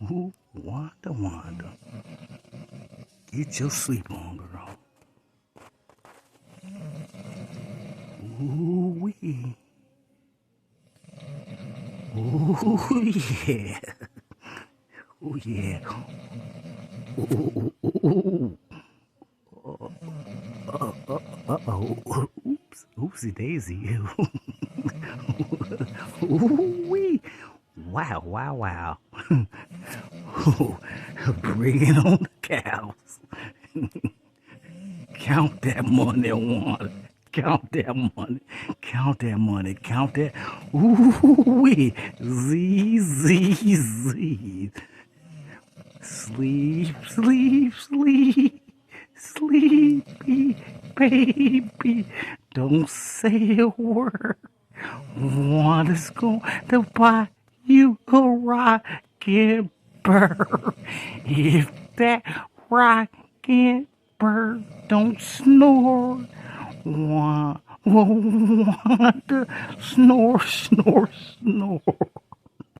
Ooh, Wanda, Wanda. Get your sleep on, girl. Ooh, wee. Ooh, yeah. Ooh, yeah. Ooh, ooh, ooh. Uh-oh. Oops. Oopsie daisy. Ooh, wee. Wow, wow, wow. Bring it on the cows. Count that money, Wanda. Count that money. Count that money. Count that. Ooh, wee. Z, Z, Z. Sleep, sleep, sleep. Sleepy baby. Don't say a word. Wanda's going to buy you a rocking bird. If that rocking bird don't snore, Wanda snore, snore, snore.